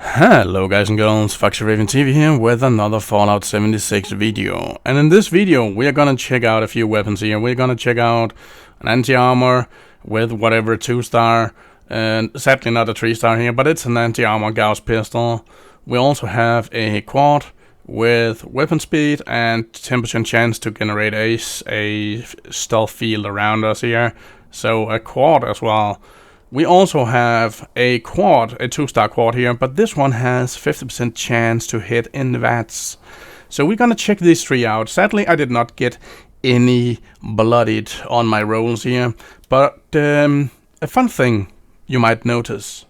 Hello guys and girls, FoxyRaven-TV here with another Fallout 76 video. And in this video we are gonna check out a few weapons here. We're gonna check out an anti-armor with whatever 2-star, and sadly not a 3-star here, but it's an anti-armor Gauss pistol. We also have a quad with weapon speed and 10% chance to generate a stealth field around us here. So a quad as well. We also have a quad, a 2-star quad here, but this one has 50% chance to hit in the VATS. So we're gonna check these three out. Sadly, I did not get any Bloodied on my rolls here, but a fun thing you might notice.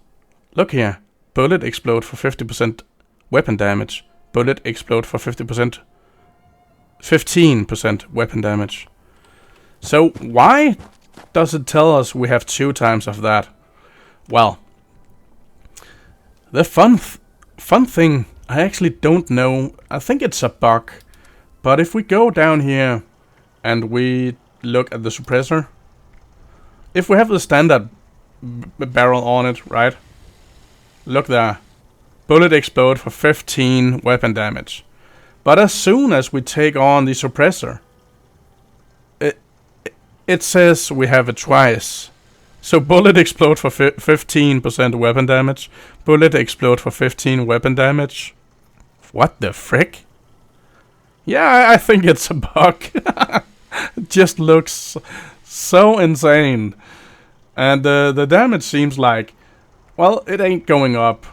Look here, bullet explode for 50% weapon damage. Bullet explode for 15% weapon damage. So why does it tell us we have 2 times of that? Well, the fun thing, I actually don't know. I think it's a bug. But if we go down here and we look at the suppressor, if we have the standard barrel on it, right? Look there. Bullet explode for 15 weapon damage. But as soon as we take on the suppressor, it says we have it twice. So bullet explode for 15% weapon damage. Bullet explode for 15 weapon damage. What the frick? Yeah, I think it's a bug. It just looks so insane. And the damage seems like, well, it ain't going up.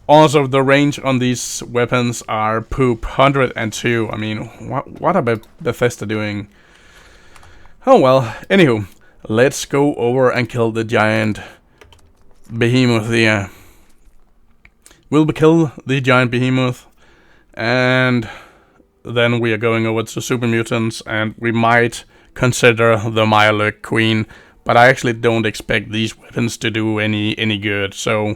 Also, the range on these weapons are poop. 102. I mean, what are Bethesda doing? Oh well, anywho, let's go over and kill the giant behemoth here. We'll kill the giant behemoth, and then we are going over to super mutants, and we might consider the Mirelurk Queen, but I actually don't expect these weapons to do any good, so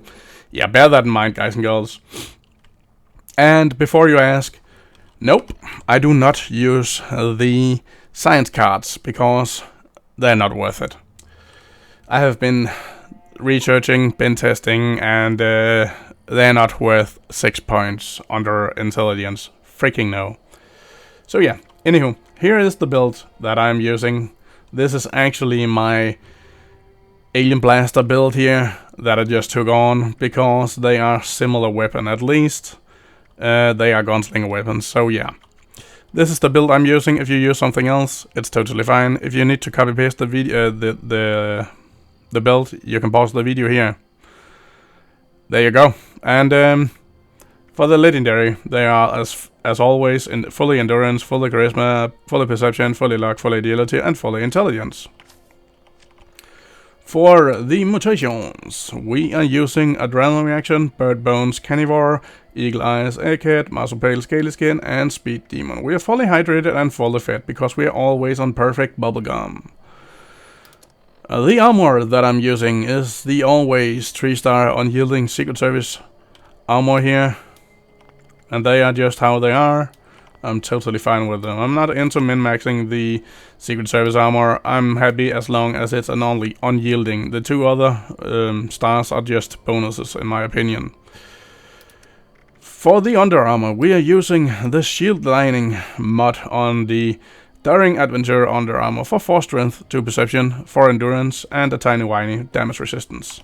yeah, bear that in mind, guys and girls. And before you ask, nope, I do not use the science cards because they're not worth it. I have been researching, been testing, and they're not worth 6 points under intelligence. Freaking no. So yeah, anywho, here is the build that I'm using. This is actually my Alien Blaster build here that I just took on because they are similar weapon, at least. They are gunslinger weapons, so yeah. This is the build I'm using. If you use something else, it's totally fine. If you need to copy paste the video, the build, you can pause the video here. There you go. And for the legendary, they are as always in fully endurance, fully charisma, fully perception, fully luck, fully agility, and fully intelligence. For the mutations, we are using Adrenaline Reaction, Bird Bones, Carnivore, Eagle Eyes, Egghead, Marsupial, Scaly Skin, and Speed Demon. We are fully hydrated and fully fed because we are always on perfect bubblegum. The armor that I'm using is the always 3-star unyielding Secret Service armor here. And they are just how they are. I'm totally fine with them. I'm not into min-maxing the Secret Service armor. I'm happy as long as it's an only unyielding. The 2 other stars are just bonuses in my opinion. For the under armor, we are using the shield lining mod on the Daring Adventure under armor for 4 strength, 2 perception, 4 endurance, and a tiny whiny damage resistance.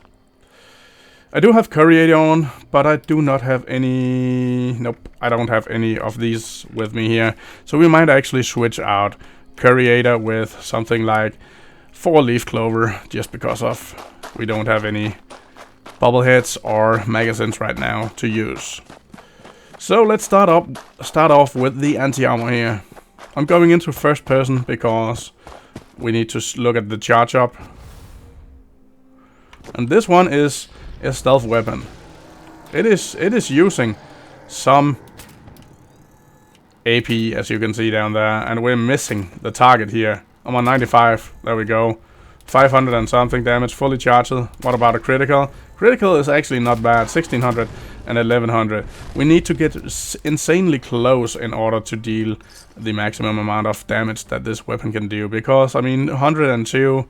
I do have Curator on, but I do not have any... Nope, I don't have any of these with me here. So we might actually switch out Curator with something like 4 Leaf Clover, just because of we don't have any bobbleheads or magazines right now to use. So let's start off with the anti-armor here. I'm going into first person because we need to look at the charge up. And this one is a stealth weapon. It is using some AP, as you can see down there, and we're missing the target here. I'm on 95. There we go. 500 and something damage, fully charged. What about a critical? Critical is actually not bad. 1600 and 1100. We need to get insanely close in order to deal the maximum amount of damage that this weapon can do. Because, I mean, 102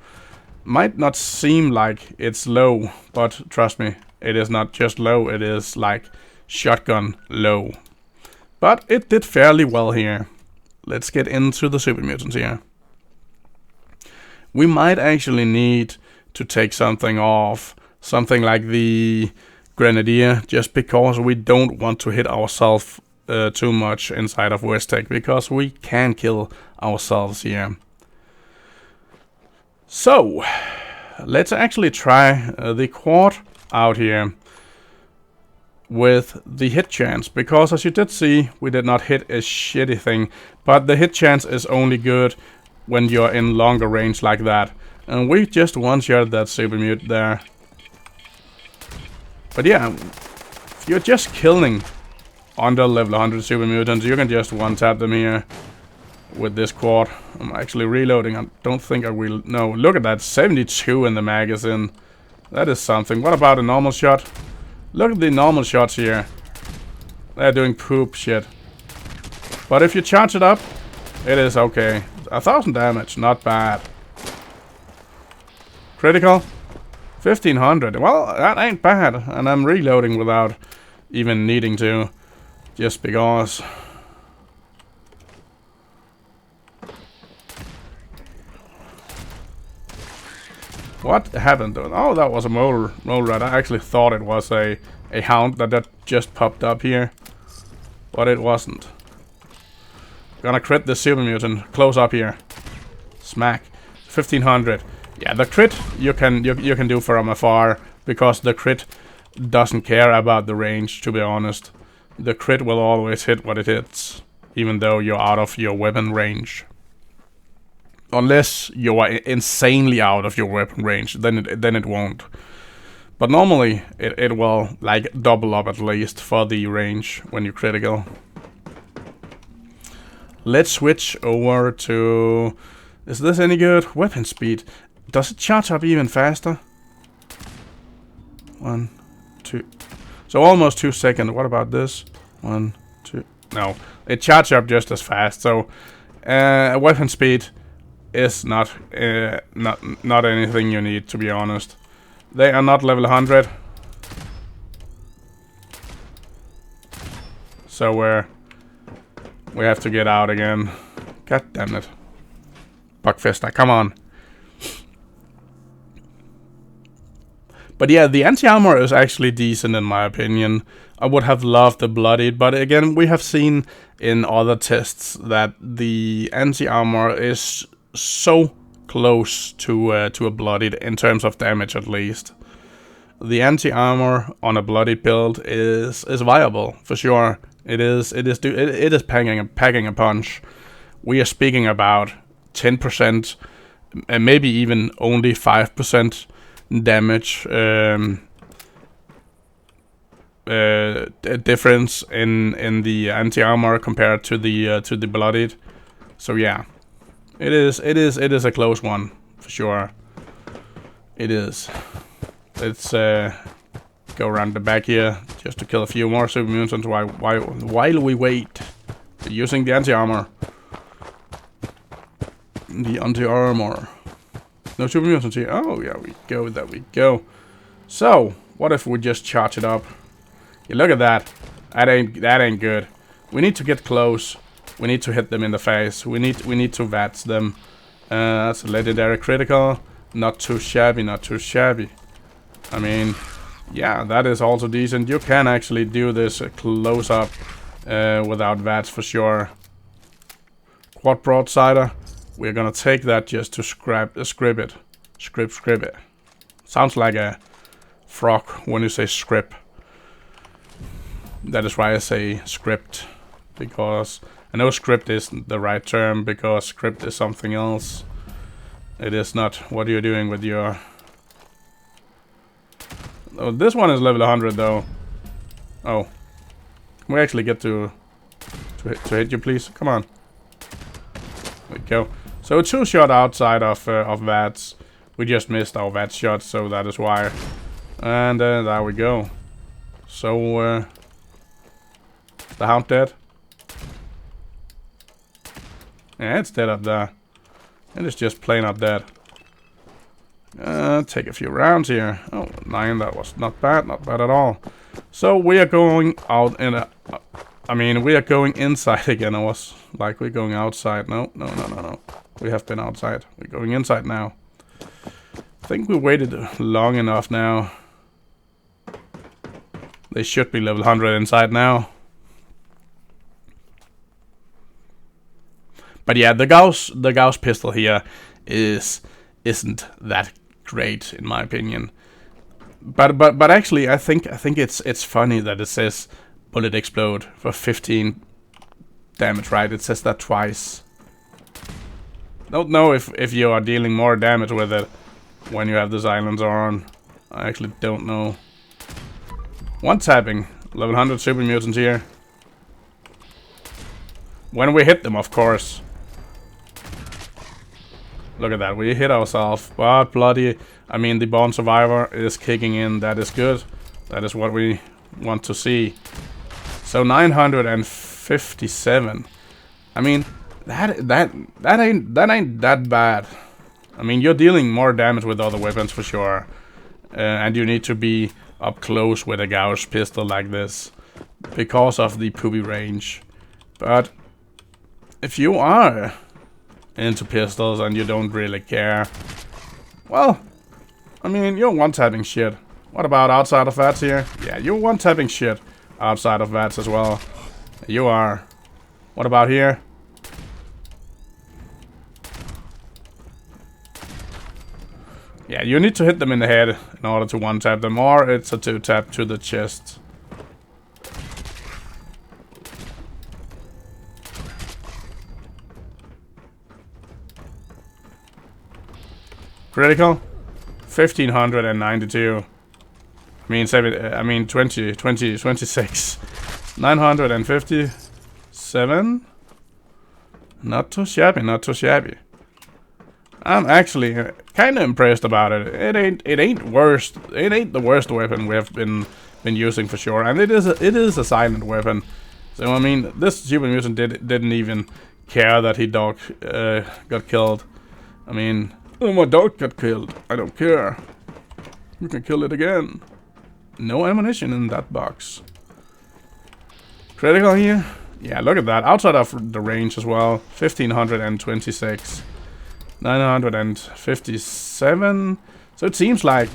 might not seem like it's low, but trust me, It is not just low, it is like shotgun low. But it did fairly well here. Let's get into the super mutants here. We might actually need to take something off. Something like the Grenadier, just because we don't want to hit ourselves too much inside of Westtech, because we can kill ourselves here. So, let's actually try the quad out here with the hit chance, because as you did see, we did not hit a shitty thing, but the hit chance is only good when you're in longer range like that. And we just one-shot that super mute there. But yeah, if you're just killing under level 100 super mutants, you can just one-tap them here with this quad. I'm actually reloading. I don't think I will. No, look at that, 72 in the magazine. That is something. What about a normal shot? Look at the normal shots here. They're doing poop shit. But if you charge it up, it is okay. 1000 damage, not bad. Critical? 1500. Well, that ain't bad. And I'm reloading without even needing to. Just because. What happened? Oh, that was a mole rat. I actually thought it was a hound that just popped up here. But it wasn't. Gonna crit the super mutant. Close up here. Smack. 1500. Yeah, the crit you can do from afar, because the crit doesn't care about the range, to be honest. The crit will always hit what it hits, even though you're out of your weapon range. Unless you are insanely out of your weapon range, then it won't. But normally it will like double up at least for the range when you're critical. Let's switch over to... Is this any good? Weapon speed. Does it charge up even faster? 1, 2. So almost 2 seconds. What about this? 1, 2. No, it charges up just as fast. So weapon speed is not anything you need, to be honest. They are not level 100. So we have to get out again. God damn it. Buckfista, come on. But yeah, the anti-armor is actually decent in my opinion. I would have loved the Bloodied, but again, we have seen in other tests that the anti-armor is so close to a Bloodied in terms of damage, at least. The anti-armor on a Bloodied build is viable for sure. It is packing a punch. We are speaking about 10% and maybe even only 5% damage difference in the anti-armor compared to the Bloodied. So yeah, it is a close one for sure. It is. Let's go around the back here just to kill a few more super mutants while we wait. Using the anti-armor. The anti-armor. No super mutants here. Oh, yeah, there we go. So, what if we just charge it up? Yeah, look at that. That ain't good. We need to get close. We need to hit them in the face. We need to VATS them. That's a legendary critical. Not too shabby, not too shabby. I mean, yeah, that is also decent. You can actually do this close up without VATS for sure. Quad broadsider. We're gonna take that just to scrib it. Scrib it. Sounds like a frog when you say script. That is why I say script. Because I know script isn't the right term, because script is something else. It is not what you're doing with your... Oh, this one is level 100 though. Oh. Can we actually get to hit you, please? Come on. There we go. So a 2-shot outside of VATS. We just missed our VATS shot, so that is why. And there we go. So the hound dead? Yeah, it's dead up there. It is just plain up dead. Take a few rounds here. Oh, 9, that was not bad at all. So we are going out in a... I mean, we are going inside again. I was like, we're going outside. No. We have been outside. We're going inside now. I think we waited long enough now. They should be level 100 inside now. But yeah, the Gauss pistol here isn't that great in my opinion. But actually, I think it's funny that it says bullet explode for 15 damage, right? It says that twice. Don't know if you are dealing more damage with it when you have the silencer on. I actually don't know. One tapping, level 100 super mutants here. When we hit them, of course. Look at that, we hit ourselves, but bloody, I mean the Born Survivor is kicking in, that is good. That is what we want to see. So 957. I mean, that ain't that bad. I mean, you're dealing more damage with other weapons for sure. And you need to be up close with a Gauss pistol like this because of the poopy range. But if you are into pistols and you don't really care, well, I mean, you're one-tapping shit. What about outside of VATS here? Yeah, you're one-tapping shit outside of VATS as well. You are. What about here? Yeah, you need to hit them in the head in order to one-tap them, or it's a two-tap to the chest. Critical? 1592. I mean 26. 957. Not too shabby, not too shabby. I'm actually kind of impressed about it. It ain't worst. It ain't the worst weapon we have been using for sure, and it is a silent weapon. So I mean, this super mutant didn't even care that he got killed. I mean, oh, my dog got killed. I don't care. You can kill it again. No ammunition in that box. Critical here? Yeah, look at that. Outside of the range as well. 1526. 957. So it seems like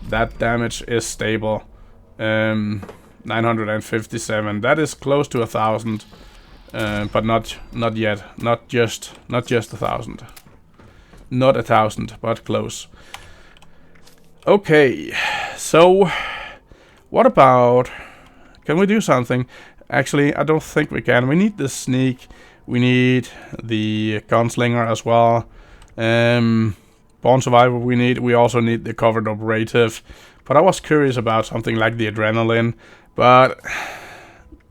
that damage is stable. 957. That is close to 1,000. But not yet. Not just 1,000. Not 1,000, but close. Okay, so what about... Can we do something? Actually, I don't think we can. We need the sneak. We need the gunslinger as well. Born Survivor we need. We also need the covered operative. But I was curious about something like the adrenaline. But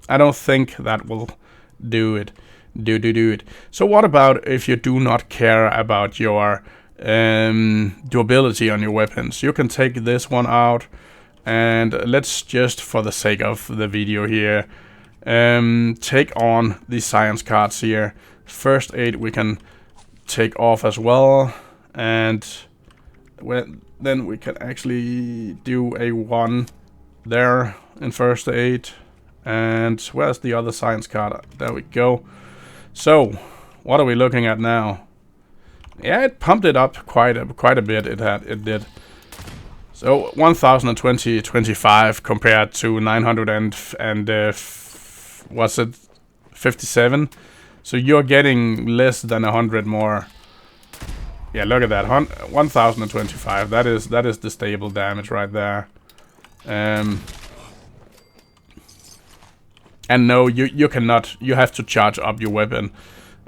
I don't think that will do it. Do it. So what about if you do not care about your durability on your weapons? You can take this one out, and let's just, for the sake of the video here, take on the science cards here. First aid we can take off as well, and then we can actually do a 1 there in first aid. And where's the other science card? There we go. So, what are we looking at now? Yeah, it pumped it up quite a bit. It did. So 1025 compared to 900 and what's it? 57. So you're getting less than 100 more. Yeah, look at that. 1025. That is the stable damage right there. And no, you cannot. You have to charge up your weapon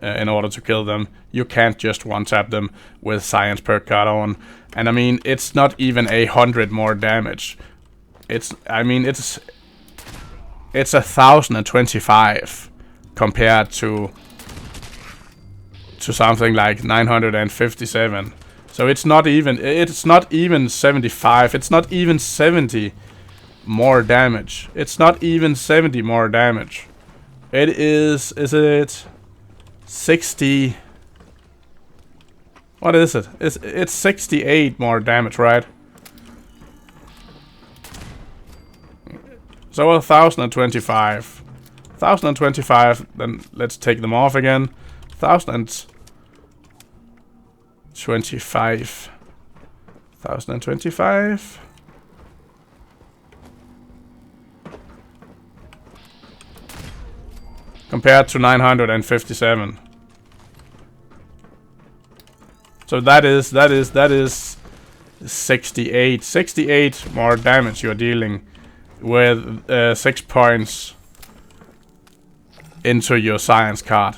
in order to kill them. You can't just one-tap them with science perk card on. And I mean, it's not even 100 more damage. It's 1025 compared to something like 957. So it's not even 75. It's not even 70 more damage. It's not even 70 more damage. It is it 60? What is it? It's 68 more damage, right? So 1025. 1025, then let's take them off again. 1025. 1025. Compared to 957. So that is 68. 68 more damage you're dealing with 6 points into your science card.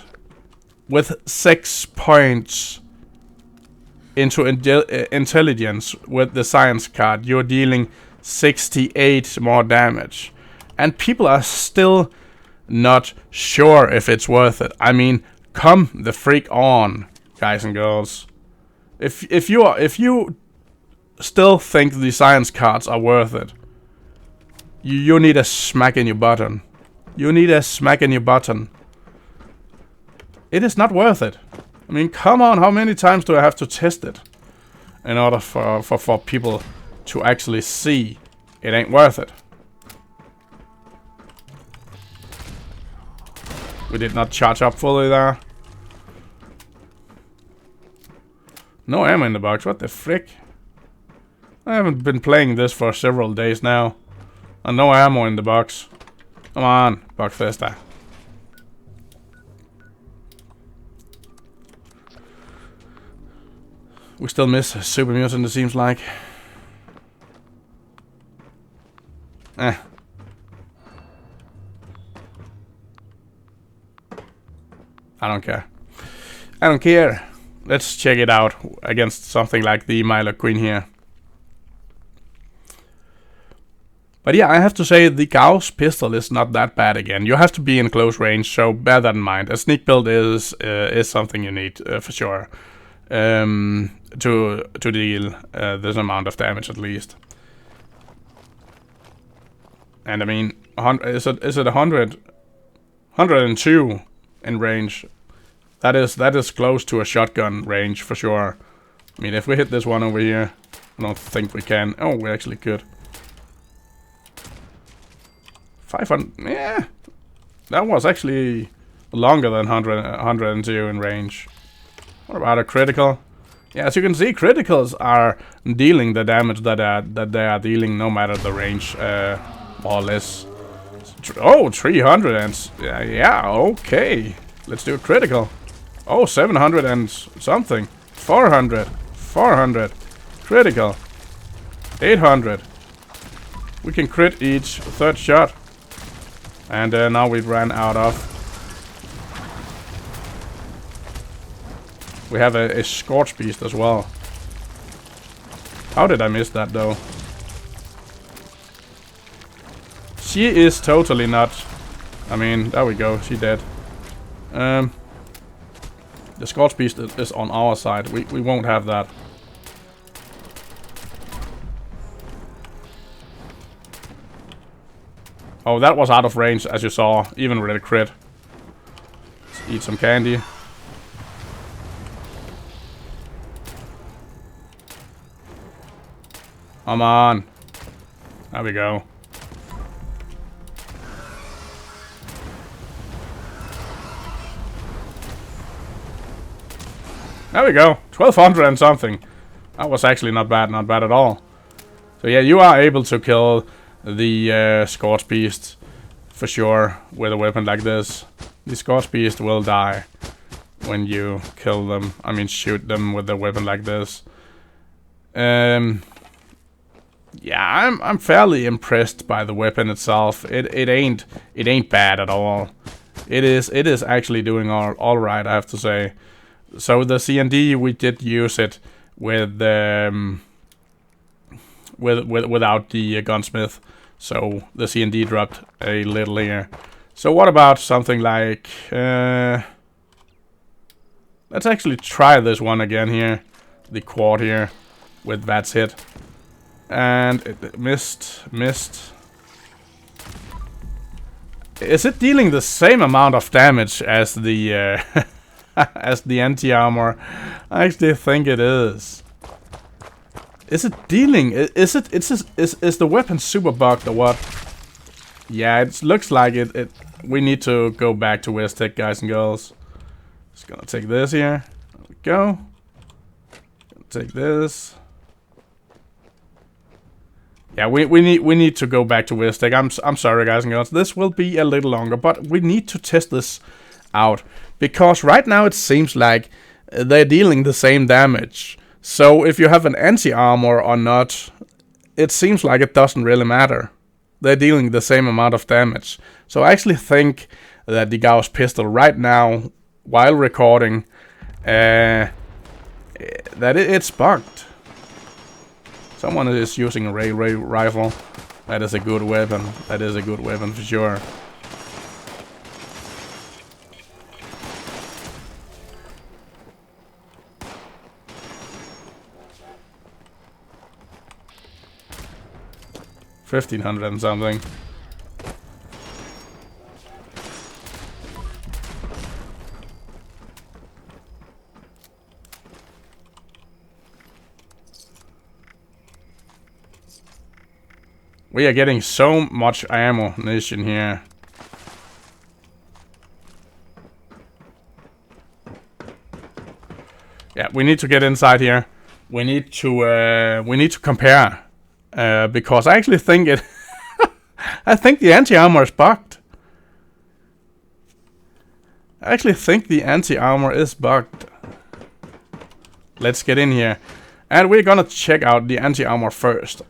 With 6 points into intelligence with the science card, you're dealing 68 more damage. And people are still not sure if it's worth it. I mean, come the freak on, guys and girls. If you still think the science cards are worth it, you need a smack in your button. You need a smack in your button. It is not worth it. I mean, come on, how many times do I have to test it in order for people to actually see it ain't worth it? We did not charge up fully there. No ammo in the box, what the frick? I haven't been playing this for several days now. And no ammo in the box. Come on, Bugfesta. We still miss Super Mutant, it seems like. I don't care. I don't care. Let's check it out against something like the Milo Queen here. But yeah, I have to say the Gauss pistol is not that bad again. You have to be in close range, so bear that in mind. A sneak build is something you need for sure to deal this amount of damage at least. And I mean, is it 100, 102 in range? That is close to a shotgun range for sure. I mean, if we hit this one over here, I don't think we can. Oh, we actually could. 500, yeah, that was actually longer than 102 in range. What about a critical? Yeah, as you can see, criticals are dealing the damage that they are dealing, no matter the range, more or less. Oh, 300 and yeah, okay. Let's do a critical. Oh, 700 and something. 400, 400, critical. 800. We can crit each third shot. And now we've ran out of. We have a Scorch Beast as well. How did I miss that though? She is totally not. I mean, there we go. She dead. The Scorch Beast is on our side. We won't have that. Oh, that was out of range, as you saw, even with a crit. Let's eat some candy. Come on. There we go. There we go. 1200 and something. That was actually not bad at all. So yeah, you are able to kill the Scorch Beast for sure with a weapon like this. The Scorch Beast will die when you kill them. I mean, shoot them with a weapon like this. Yeah, I'm fairly impressed by the weapon itself. It ain't bad at all. It is actually doing all right, I have to say. So the CND, we did use it with without the gunsmith, so the CND dropped a little here. So what about something like let's actually try this one again here, the quad here with Vats hit, and it missed. Is it dealing the same amount of damage as the as the anti-armor. I actually think it is. Is it dealing? Is the weapon super bugged or what? Yeah, it looks like it. We need to go back to Westech, guys and girls. Just gonna take this here. There we go. Take this. Yeah, we need to go back to Westech. I'm sorry, guys and girls. This will be a little longer, but we need to test this out because right now it seems like they're dealing the same damage. So if you have an anti-armor or not, it seems like it doesn't really matter. They're dealing the same amount of damage. So I actually think that the Gauss pistol right now, while recording, that it's bugged. Someone is using a ray rifle. That is a good weapon. That is a good weapon for sure. $1,500 and something. We are getting so much ammunition here. Yeah, we need to get inside here. We need to compare. Because I actually think it I think the anti-armor is bugged. I actually think the anti-armor is bugged. Let's get in here. And we're gonna check out the anti-armor first.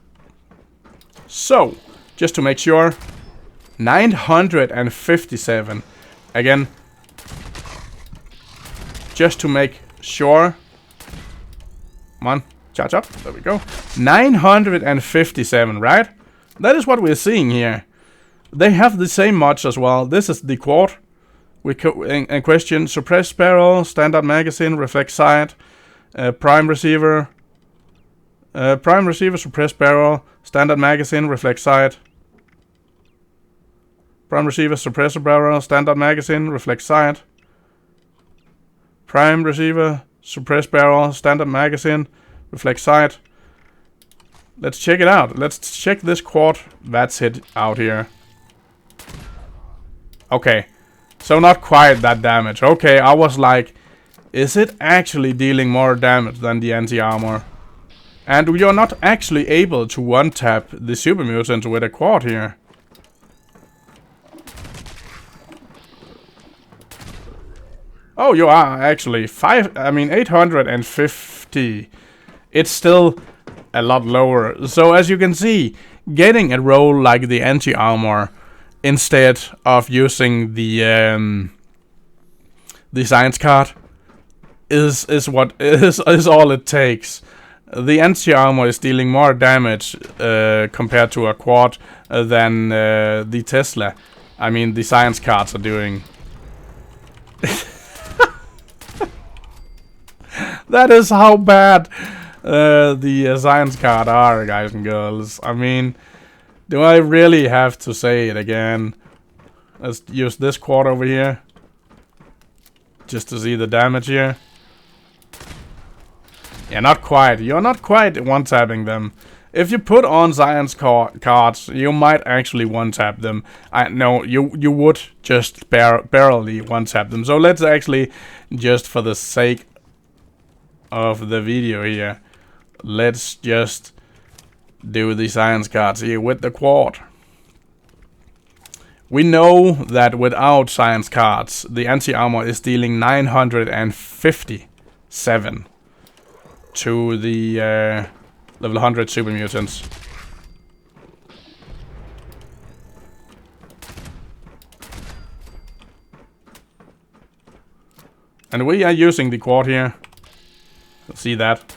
So, just to make sure, 957. Again, just to make sure. Come on, charge up. There we go. 957, right? That is what we're seeing here. They have the same mods as well. This is the quad. In question, suppressed barrel, standard magazine, reflex sight, prime receiver, suppressed barrel, standard magazine, reflex sight, prime receiver, suppressor barrel, standard magazine, reflex sight, prime receiver, suppressed barrel, standard magazine, reflex sight. Let's check it out. Let's check this quad VATS hit out here. Okay, so not quite that damage. Okay, I was like, is it actually dealing more damage than the anti-armor? And you're not actually able to one-tap the super mutant with a quad here. Oh, you are actually 850. It's still a lot lower. So as you can see, getting a roll like the anti-armor instead of using the science card is all it takes. The anti-armor is dealing more damage compared to a quad than the Tesla. I mean, the science cards are doing. That is how bad the science card are, guys and girls. I mean, do I really have to say it again? Let's use this quad over here. Just to see the damage here. Yeah, not quite. You're not quite one-tapping them. If you put on science cards, you might actually one-tap them. No, you would just barely one-tap them. So let's actually, just for the sake of the video here, let's just do the science cards here with the quad. We know that without science cards, the anti-armor is dealing 957 to the level 100 super mutants. And we are using the quad here. You'll see that.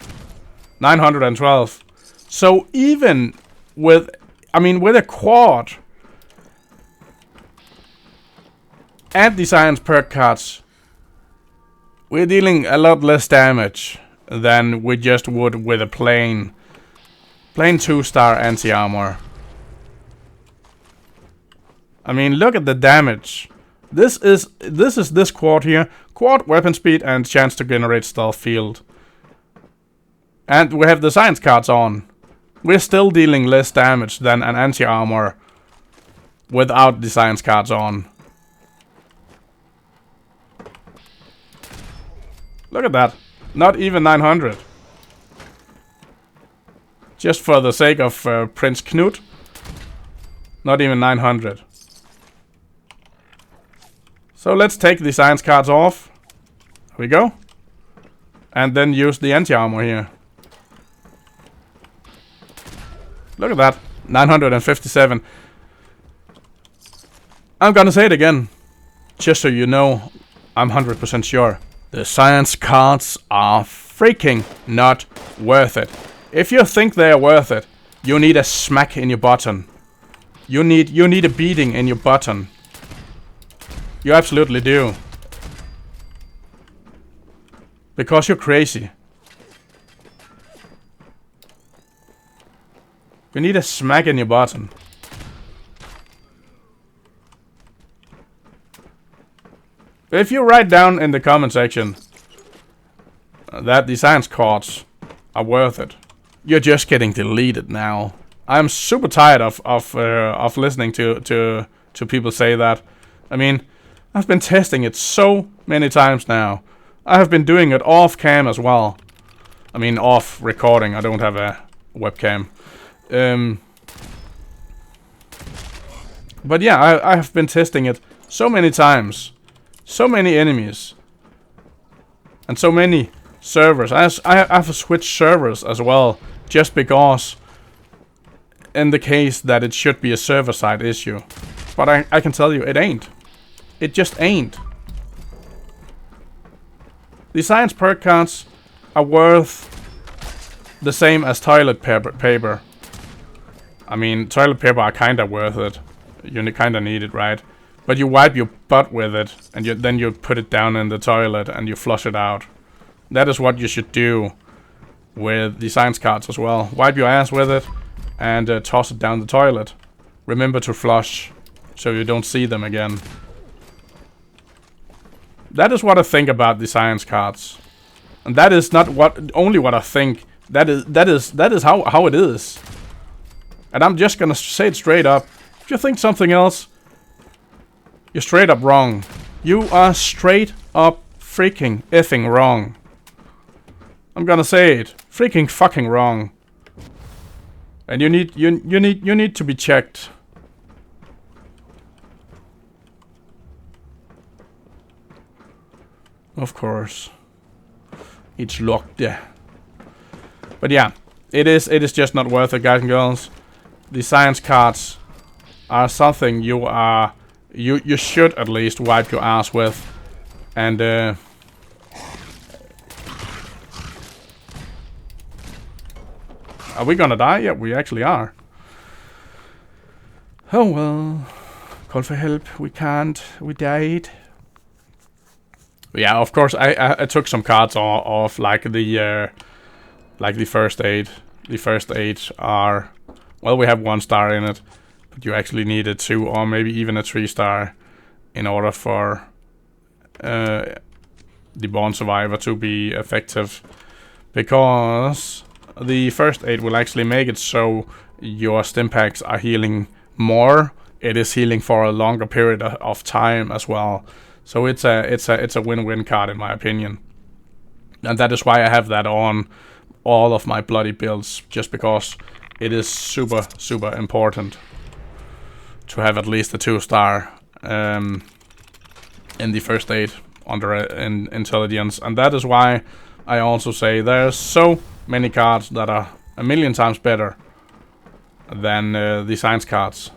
912. So even with, with a quad and the science perk cards, we're dealing a lot less damage than we just would with a plain 2-star anti-armor. I mean, look at the damage This is this quad here. Quad, weapon speed, and chance to generate stealth field. And we have the science cards on. We're still dealing less damage than an anti-armor without the science cards on. Look at that. Not even 900. Just for the sake of Prince Knut. Not even 900. So let's take the science cards off. There we go. And then use the anti-armor here. Look at that. 957. I'm gonna say it again. Just so you know, I'm 100% sure. The science cards are freaking not worth it. If you think they are worth it, you need a smack in your button. You need a beating in your button. You absolutely do. Because you're crazy. You need a smack in your button. If you write down in the comment section that the science cards are worth it, you're just getting deleted now. I'm super tired of listening to people say that. I mean, I've been testing it so many times now. I have been doing it off cam as well. I mean, off recording. I don't have a webcam. But yeah, I have been testing it so many times. So many enemies. And so many servers. I have to switch servers as well. Just because in the case that it should be a server-side issue. But I can tell you, it ain't. It just ain't. The science perk cards are worth the same as toilet paper. I mean, toilet paper are kinda worth it. You kinda need it, right? But you wipe your butt with it, and then you put it down in the toilet, and you flush it out. That is what you should do with the science cards as well. Wipe your ass with it, and toss it down the toilet. Remember to flush, so you don't see them again. That is what I think about the science cards. And that is not only what I think. That is how it is. And I'm just gonna say it straight up. If you think something else, you're straight up wrong. You are straight up freaking effing wrong. I'm gonna say it. Freaking fucking wrong. And you need to be checked. Of course. It's locked there. But yeah, it is just not worth it, guys and girls. The science cards are something you should at least wipe your ass with. And are we gonna die? Yeah, we actually are. Oh well. Call for help. We can't. We died. Yeah, of course. I took some cards off, like the first aid. The first aid are, well, we have 1 star in it, but you actually need a 2 or maybe even a 3 star in order for the Born Survivor to be effective, because the first aid will actually make it so your stim packs are healing more. It is healing for a longer period of time as well. So it's a win-win card in my opinion. And that is why I have that on all of my bloody builds, just because it is super important to have at least a 2 star in the first aid under intelligence. And that is why I also say there's so many cards that are a million times better than the science cards.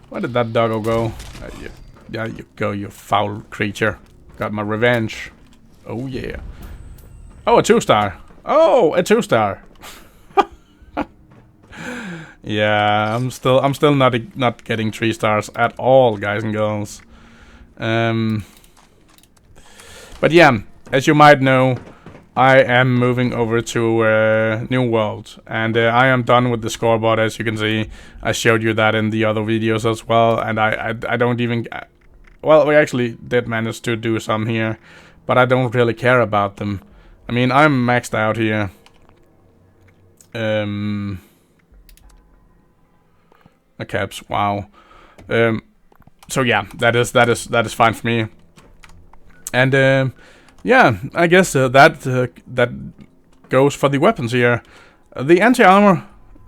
Where did that doggo go? Yeah, you go, you foul creature. Got my revenge. Oh yeah. Oh, a 2 star. Oh, a 2 star. Yeah, I'm still not getting 3 stars at all, guys and girls. But yeah, as you might know, I am moving over to New World, and I am done with the scoreboard. As you can see, I showed you that in the other videos as well, and I don't even... Well, we actually did manage to do some here, but I don't really care about them. I mean, I'm maxed out here. Caps, wow. So yeah, that is fine for me. And yeah, I guess that goes for the weapons here. The anti-armor,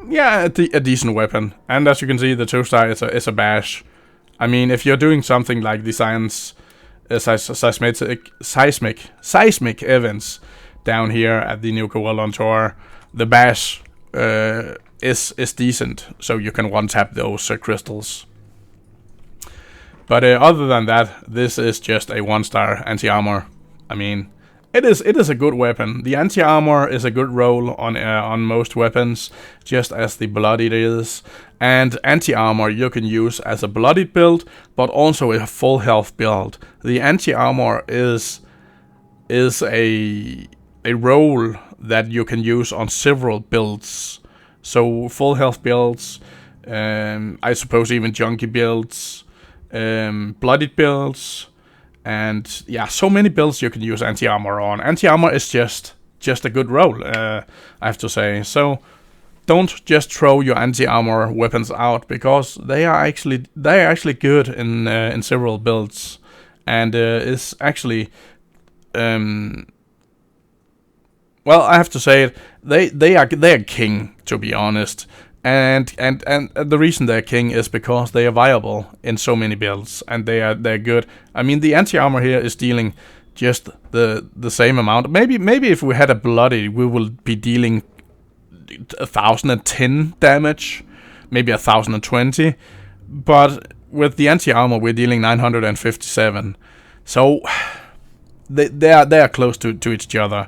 yeah, a decent weapon. And as you can see, the 2-star is a bash. I mean, if you're doing something like the seismic events down here at the Nuclear World on Tour, the bash is decent, so you can one-tap those crystals. But other than that, this is just a 1-star anti-armor. I mean, it is a good weapon. The anti-armor is a good roll on most weapons, just as the Bloodied is. And anti-armor you can use as a Bloodied build, but also a full health build. The anti-armor is a roll that you can use on several builds. So full health builds, I suppose even junkie builds, Bloodied builds, and yeah, so many builds you can use anti-armor on. Anti-armor is just a good roll, I have to say. So don't just throw your anti-armor weapons out, because they are actually good in several builds, and is actually well, I have to say it, they are king, to be honest. And the reason they're king is because they are viable in so many builds, and they're good. I mean, the anti-armor here is dealing just the same amount. Maybe if we had a Bloody, we will be dealing 1010 damage, maybe 1020. But with the anti-armor, we're dealing 957. So they are close to each other.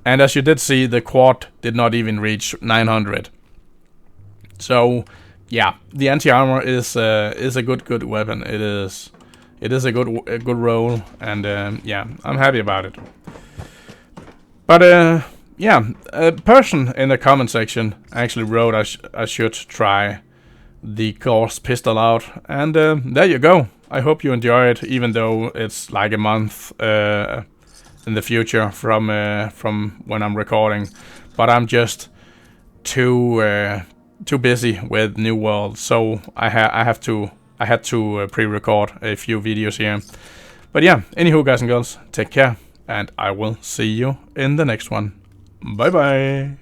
And as you did see, the quad did not even reach 900. So, yeah, the anti-armor is a good weapon. It is a good roll, and yeah, I'm happy about it. But yeah, a person in the comment section actually wrote I should try the Gauss pistol out, and there you go. I hope you enjoy it, even though it's like a month in the future from when I'm recording. But I'm just too busy with New World, so I had to pre-record a few videos here. But yeah, anywho, guys and girls, take care, and I will see you in the next one. Bye bye.